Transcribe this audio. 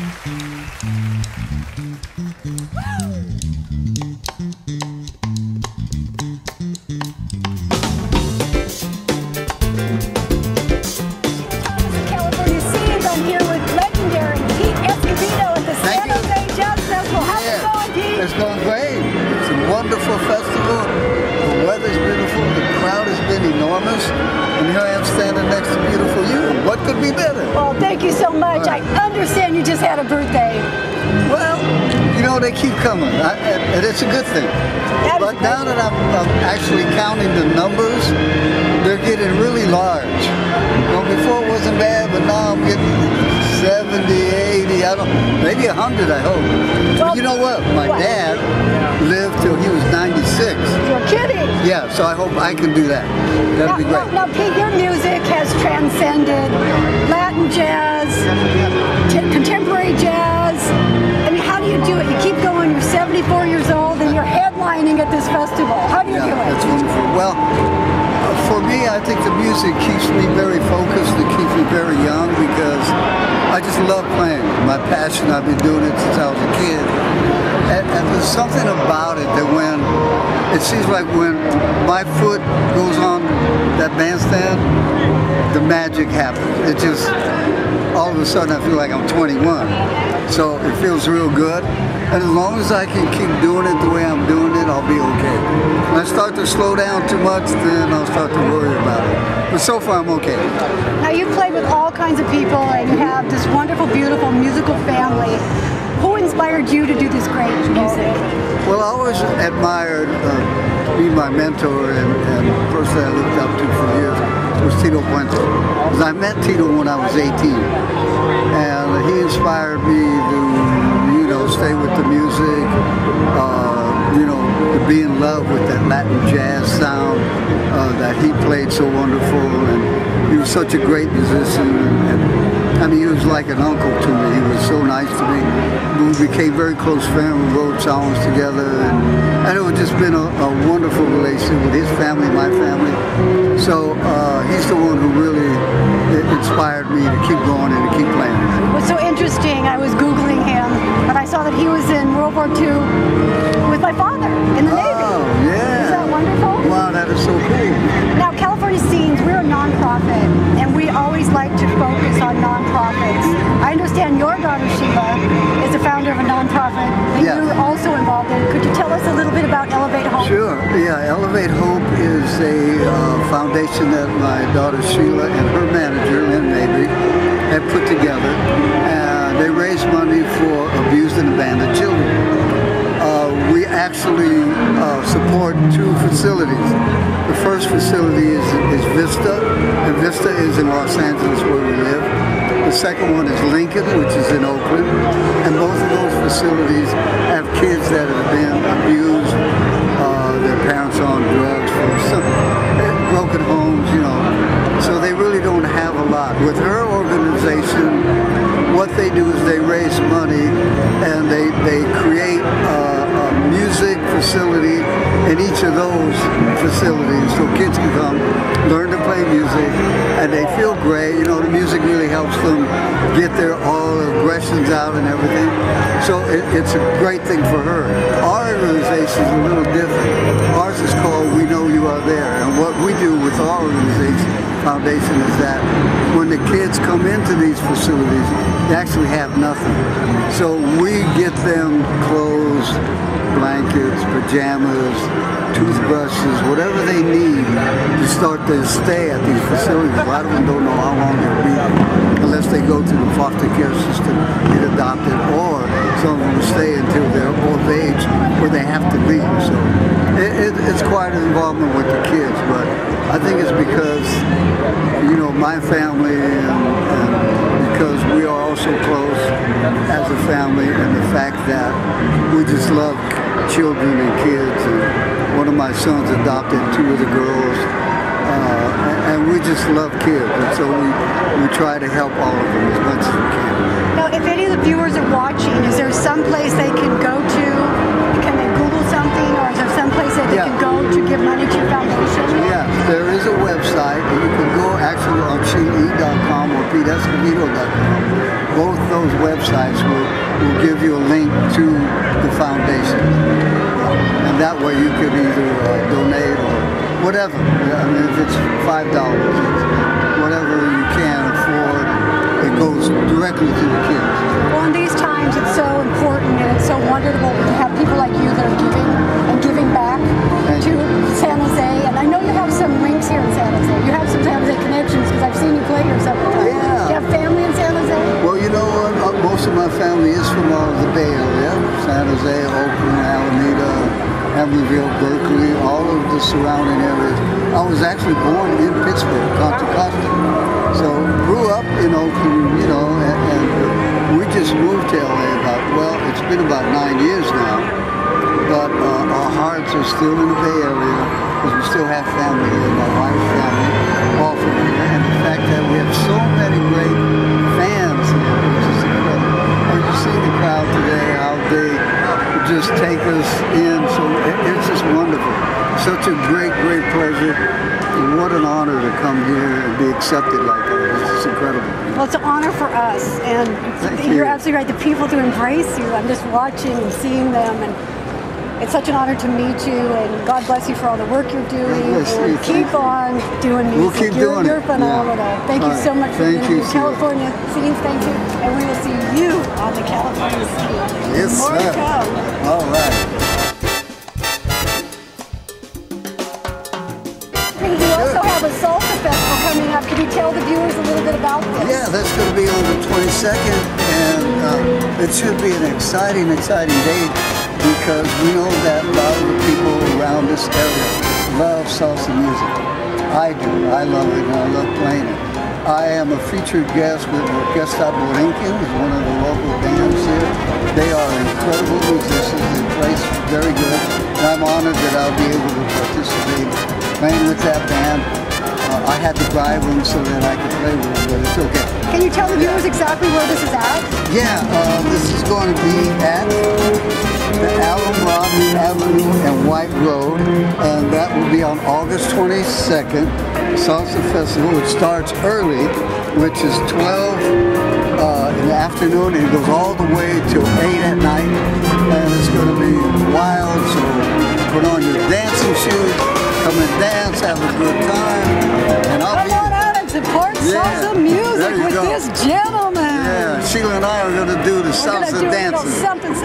California Scenes. I'm here with legendary Pete Escovedo at the San Jose Jazz Festival. How's it going, Pete? It's going great. It's a wonderful festival. The weather's beautiful. The crowd has been enormous. And here I am standing next to beautiful you. What could be better? Well, thank you so much. I understand you just had a birthday. Well, you know, they keep coming, and it's a good thing. But now that I'm actually counting the numbers, they're getting really large. You know, before it wasn't bad, but now I'm getting 70, 80, maybe 100, I hope. Well, you know what? My dad lived till he was 96. You're kidding. Yeah, so I hope I can do that. That'd be great. Now, Pete, your music has transcended Latin jazz, contemporary jazz. I mean, how do you do it? You keep going, you're 74 years old, and you're headlining at this festival. How do you do it? That's wonderful. Well, for me, I think the music keeps me very focused. It keeps me very young because I just love playing. My passion, I've been doing it since I was a kid. And there's something about it that when, it seems like when my foot goes on that bandstand, the magic happens. It just, all of a sudden I feel like I'm 21. So it feels real good. And as long as I can keep doing it the way I'm doing it, I'll be okay. When I start to slow down too much, then I'll start to worry about it. But so far I'm okay. Now you've played with all kinds of people and you have this wonderful, beautiful musical family. Who inspired you to do this great music? Well, I always admired being my mentor, and the person I looked up to for years was Tito Puente. Because I met Tito when I was 18, and he inspired me to, you know, stay with the music, you know, to be in love with that Latin jazz sound that he played so wonderful, and he was such a great musician. And I mean, he was like an uncle to me. He was so nice to me. We became very close friends. We wrote songs together, and it was just been a wonderful relationship with his family, my family. So he's the one who really inspired me to keep going and to keep playing. What's so interesting, I was Googling him, and I saw that he was in World War II with my father in the Navy. Oh, yeah. Is that wonderful? Wow, that is so cool. Now, California Scenes, we're a nonprofit, and we always like to focus on nonprofits. I understand your daughter, Sheila, is the founder of a nonprofit that you're also involved in. Could you tell us a little bit about Elevate Hope? Sure, yeah. Elevate Hope is a foundation that my daughter Sheila and her manager, Lynn Mabry, have put together. And they raise money for abused and abandoned children. We actually support two facilities. The first facility is Vista, and Vista is in Los Angeles where we live. The second one is Lincoln, which is in Oakland, and both of those facilities have kids that have been abused, their parents on drugs, for some broken homes, you know. So they really don't have a lot. With her organization, what they do is they raise money and they create a music facility in each of those facilities so kids can come learn to play music and they feel great. You know, the music really helps them get all their aggressions out and everything. So it's a great thing for her. Our organization is a little different. Ours is called We Know You Are There, and what we do with our organization foundation is that when the kids come into these facilities, they actually have nothing. So we get them clothes, blankets, pajamas, toothbrushes, whatever they need to start their stay at these facilities. A lot of them don't know how long they'll be there unless they go to the foster care system, get adopted, or some of them stay until they're of age where they have to leave. So it's quite an involvement with the kids, but I think it's because, you know, my family and because we are all so close as a family, and the fact that we just love children and kids. And one of my sons adopted two of the girls, and we just love kids, and so we try to help all of them as much as we can. Now, if any of the viewers are watching, is there some place they can go to? Can they Google something, or is there some place that they can go to give money to your foundation? Yes, there is a website, and you can go actually on SheilaE.com or repeatescovedo.com. Both those websites will give you a link to the foundation. And that way you could either donate or whatever. I mean, if it's $5, whatever you can afford, it goes directly to the kids. Well, in these times, it's so important and it's so wonderful to have people like you that are giving and giving back to San Jose. And I know you have some links here in San Jose. You have some San Jose connections because I've seen you play here several times. Yeah. Do you have family in San Jose? Well, you know what? Most of my family is from the Bay Area. San Jose, Oakland, Alameda, Emeryville, Berkeley, all of the surrounding areas. I was actually born in Pittsburgh, Contra Costa. So grew up in Oakland, you know, and we just moved to LA it's been about 9 years now. But our hearts are still in the Bay Area because we still have family here, my wife's family, all from here. And the fact that we have so many great fans here, which is incredible. And you see the crowd today, how they just take us in. So it's just wonderful. Such a great, great pleasure. And what an honor to come here and be accepted like that. It's just incredible. Well, it's an honor for us. And you're absolutely right. The people to embrace you. I'm just watching and seeing them. And it's such an honor to meet you, and God bless you for all the work you're doing. And keep on doing music. We'll keep doing You're phenomenal. Yeah. Thank you so much for being in California scenes. Thank you. And we will see you on the California scene. Yes, More sir. to come. All right. You also have a salsa festival coming up. Can you tell the viewers a little bit about this? Yeah, that's going to be on the 22nd, and it should be an exciting day. Because we know that a lot of the people around this area love salsa music. I do. I love it and I love playing it. I am a featured guest with Orquesta Borinquen, one of the local bands here. They are incredible musicians. They play very good. And I'm honored that I'll be able to participate playing with that band. I had to bribe them so that I could play with them, but it's okay. Can you tell the viewers exactly where this is at? Yeah, this is going to be at the Alum Rock Avenue and White Road, and that will be on August 22nd, Salsa Festival. It starts early, which is 12 in the afternoon, and it goes all the way till 8 at night, and it's going to be wild, so put on your dancing shoes, come and dance, have a good time, and I'll be... Come on out and support salsa music with this gentleman. Yeah, Sheila and I are going to do the salsa dancing. Something.